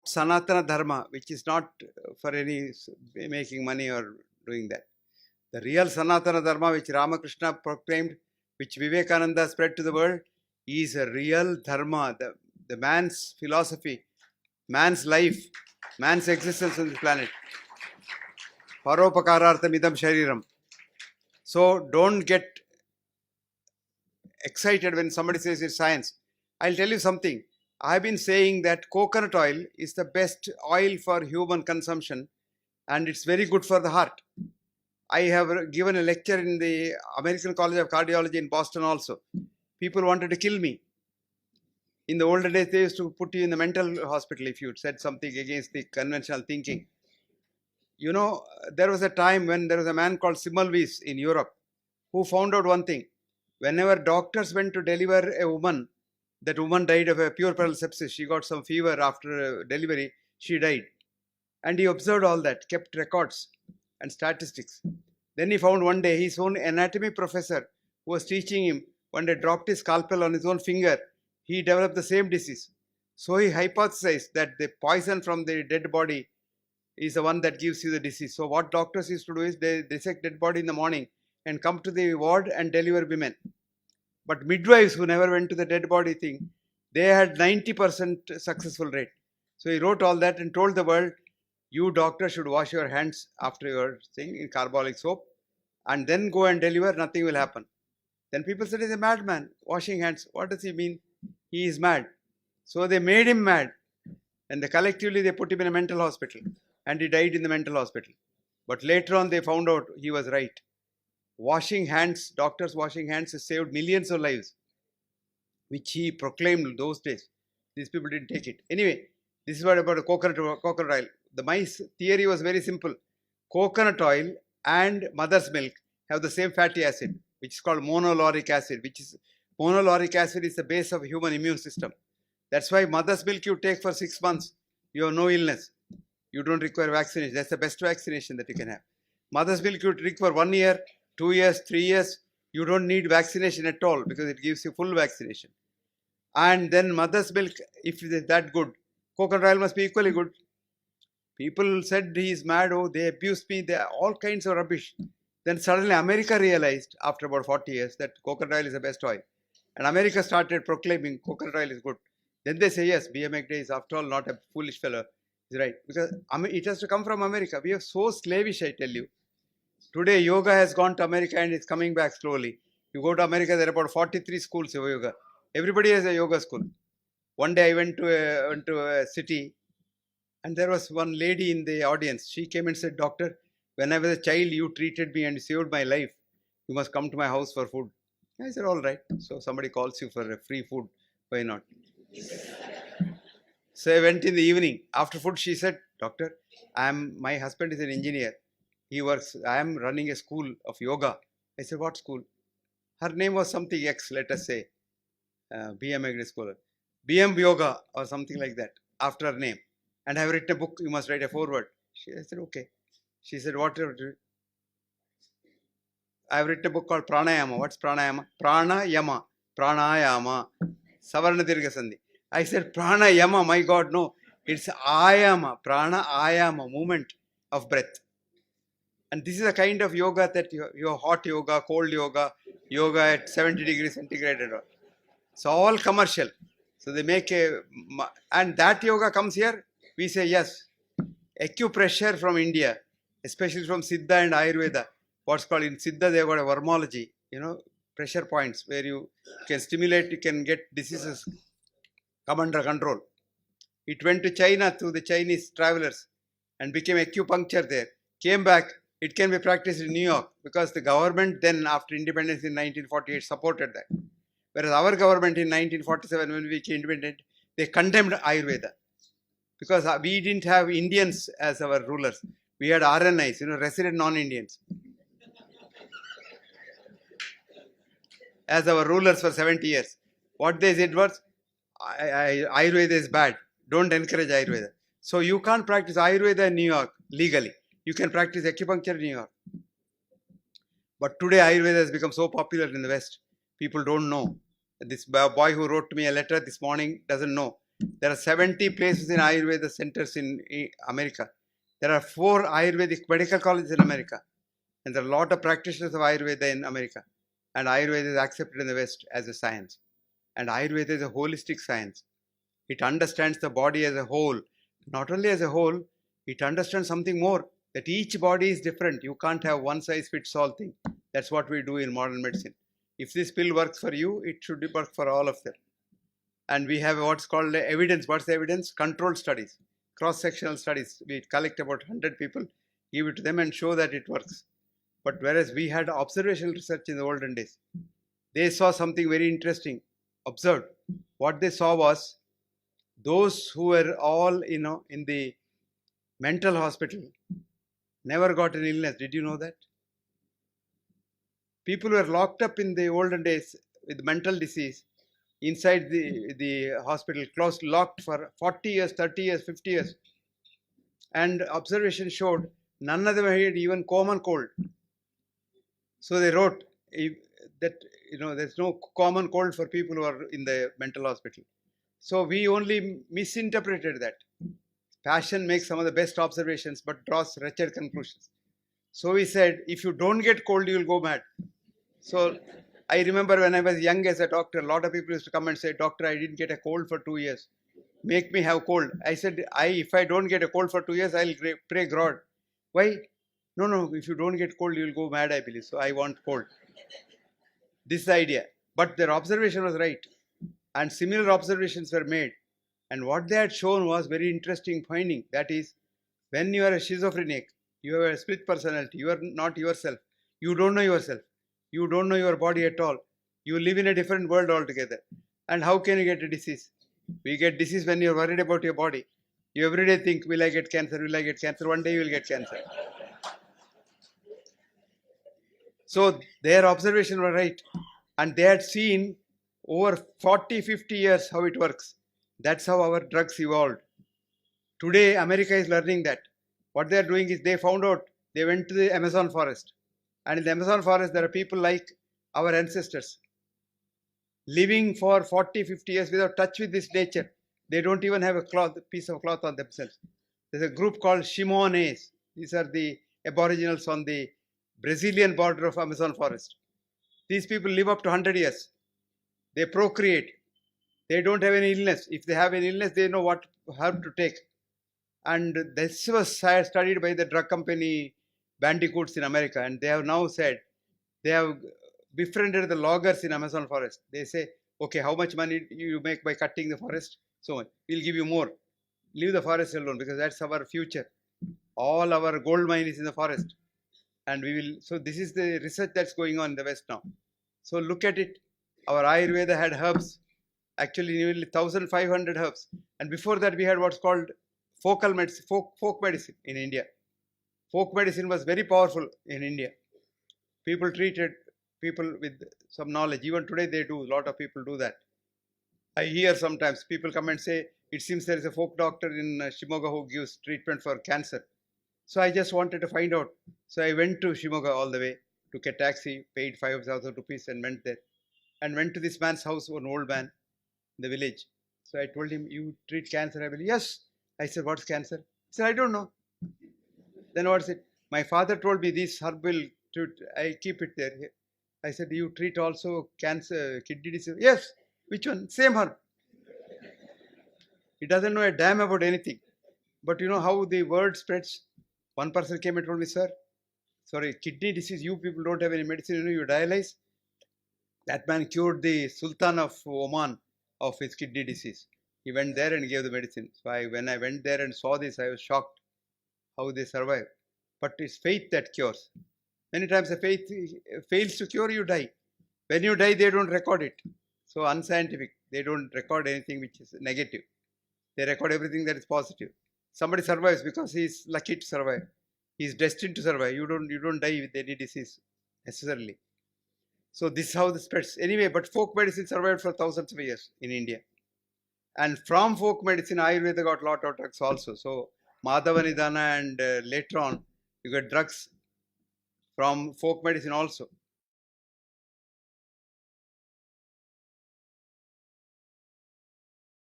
Sanatana Dharma, which is not for any making money or doing that. The real Sanatana Dharma, which Ramakrishna proclaimed, which Vivekananda spread to the world, is a real Dharma, the man's philosophy, man's life, man's existence on this planet. Paropakarartham idam shariram. So don't get excited when somebody says it's science. I'll tell you something. I've been saying that coconut oil is the best oil for human consumption and it's very good for the heart. I have given a lecture in the American College of Cardiology in Boston also. People wanted to kill me. In the older days, they used to put you in the mental hospital if you said something against the conventional thinking. You know, there was a time when there was a man called Semmelweis in Europe who found out one thing. Whenever doctors went to deliver a woman, that woman died of a puerperal sepsis. She got some fever after delivery. She died. And he observed all that, kept records and statistics. Then he found one day his own anatomy professor who was teaching him, one day dropped his scalpel on his own finger. He developed the same disease. So he hypothesized that the poison from the dead body is the one that gives you the disease. So what doctors used to do is they dissect dead body in the morning and come to the ward and deliver women. But midwives who never went to the dead body thing, they had 90% successful rate. So he wrote all that and told the world, you doctors should wash your hands after your thing in carbolic soap and then go and deliver, nothing will happen. Then people said, he's a madman, washing hands. What does he mean? He is mad. So they made him mad and collectively they put him in a mental hospital and he died in the mental hospital. But later on they found out he was right. Washing hands, doctors washing hands has saved millions of lives, which he proclaimed those days. These people didn't take it. Anyway, this is what about a coconut oil. My theory was very simple. Coconut oil and mother's milk have the same fatty acid, which is called monolauric acid, monolauric acid is the base of human immune system. That's why mother's milk you take for 6 months, you have no illness. You don't require vaccination. That's the best vaccination that you can have. Mother's milk you drink for 1 year, 2 years, 3 years, you don't need vaccination at all because it gives you full vaccination. And then mother's milk, if it is that good, coconut oil must be equally good. People said he is mad, oh, they abused me, they are all kinds of rubbish. Then suddenly America realized after about 40 years that coconut oil is the best oil. And America started proclaiming coconut oil is good. Then they say, yes, B.M Hegde is after all not a foolish fellow. He's right. Because it has to come from America. We are so slavish, I tell you. Today, yoga has gone to America and it's coming back slowly. You go to America, there are about 43 schools of yoga. Everybody has a yoga school. One day I went to a city and there was one lady in the audience. She came and said, Doctor, when I was a child, you treated me and saved my life. You must come to my house for food. I said, all right. So somebody calls you for free food. Why not? So I went in the evening. After food, she said, Doctor, my husband is an engineer. I am running a school of yoga. I said, what school? Her name was something X, let us say. B.M Hegde scholar. B.M Yoga or something like that, after her name. And I have written a book, you must write a foreword. I said, okay. She said, what are you doing? I have written a book called Pranayama. What's Pranayama? Pranayama. Pranayama. Savarna Dirgha Sandhi. I said, Pranayama, my God, no. It's Ayama. Prana Ayama, movement of breath. And this is a kind of yoga that your hot yoga, cold yoga, yoga at 70 degrees centigrade and all. It's all commercial. So they make and that yoga comes here, we say yes. Acupressure from India, especially from Siddha and Ayurveda. What's called in Siddha, they've got a vermology, pressure points where you can stimulate, you can get diseases come under control. It went to China through the Chinese travelers and became acupuncture there. Came back, it can be practiced in New York because the government then after independence in 1948 supported that. Whereas our government in 1947 when we became independent, they condemned Ayurveda. Because we didn't have Indians as our rulers. We had RNIs, resident non-Indians. As our rulers for 70 years. What they said was, Ayurveda is bad. Don't encourage Ayurveda. So you can't practice Ayurveda in New York legally. You can practice acupuncture in New York. But today Ayurveda has become so popular in the West. People don't know. This boy who wrote to me a letter this morning doesn't know There are 70 places in Ayurveda centers in America. There are 4 Ayurvedic medical colleges in America. And there are a lot of practitioners of Ayurveda in America. And Ayurveda is accepted in the West as a science. And Ayurveda is a holistic science. It understands the body as a whole. Not only as a whole, it understands something more, that each body is different. You can't have one size fits all thing. That's what we do in modern medicine. If this pill works for you, it should work for all of them. And we have what's called evidence. What's the evidence? Controlled studies, cross-sectional studies. We collect about 100 people, give it to them and show that it works. But whereas we had observational research in the olden days, they saw something very interesting. Observed. What they saw was those who were all, in the mental hospital never got an illness. Did you know that? People were locked up in the olden days with mental disease inside the hospital, closed, locked for 40 years, 30 years, 50 years. And observation showed none of them had even common cold. So they wrote that, there's no common cold for people who are in the mental hospital. So we only misinterpreted that. Passion makes some of the best observations but draws wretched conclusions. So we said, if you don't get cold, you will go mad. So I remember when I was young as a doctor, a lot of people used to come and say, Doctor, I didn't get a cold for 2 years. Make me have cold. I said, if I don't get a cold for 2 years, I'll pray God. Why? No, if you don't get cold, you will go mad, I believe. So I want cold. This is the idea. But their observation was right. And similar observations were made. And what they had shown was very interesting finding. That is, when you are a schizophrenic, you have a split personality, you are not yourself. You don't know yourself. You don't know your body at all. You live in a different world altogether. And how can you get a disease? We get disease when you're worried about your body. You every day think, will I get cancer? Will I get cancer? One day you will get cancer. So their observation was right. And they had seen over 40, 50 years how it works. That's how our drugs evolved. Today, America is learning that. What they are doing is they found out, they went to the Amazon forest. And in the Amazon forest, there are people like our ancestors living for 40, 50 years without touch with this nature. They don't even have a piece of cloth on themselves. There's a group called Shimones. These are the aboriginals on the Brazilian border of Amazon forest. These people live up to 100 years. They procreate. They don't have any illness. If they have an illness, they know what herb to take. And this was studied by the drug company Bandicoots in America. And they have now said, they have befriended the loggers in Amazon forest. They say, okay, how much money you make by cutting the forest? So much. We'll give you more. Leave the forest alone because that's our future. All our gold mine is in the forest. And we will, so this is the research that's going on in the West now. So look at it. Our Ayurveda had herbs, actually nearly 1,500 herbs. And before that we had what's called folk medicine in India. Folk medicine was very powerful in India. People treated people with some knowledge. Even today they do, a lot of people do that. I hear sometimes people come and say, it seems there is a folk doctor in Shimoga who gives treatment for cancer. So I just wanted to find out. So I went to Shimoga all the way, took a taxi, paid 5,000 rupees and went there. And went to this man's house, an old man in the village. So I told him, you treat cancer? I believe, yes. I said, what's cancer? He said, I don't know. Then what's it? My father told me this herb will, I keep it there. I said, do you treat also cancer, kidney disease? Yes. Which one? Same herb. He doesn't know a damn about anything. But you know how the word spreads? One person came and told me, sir, sorry, kidney disease, you people don't have any medicine, you dialyze. That man cured the Sultan of Oman of his kidney disease. He went there and gave the medicine. So when I went there and saw this, I was shocked how they survive. But it's faith that cures. Many times the faith fails to cure, you die. When you die, they don't record it. So unscientific. They don't record anything which is negative. They record everything that is positive. Somebody survives because he is lucky to survive. He is destined to survive. You don't die with any disease necessarily. So this is how this spreads. Anyway, but folk medicine survived for thousands of years in India. And from folk medicine, Ayurveda got a lot of drugs also. So Madhava Nidana and later on, you get drugs from folk medicine also.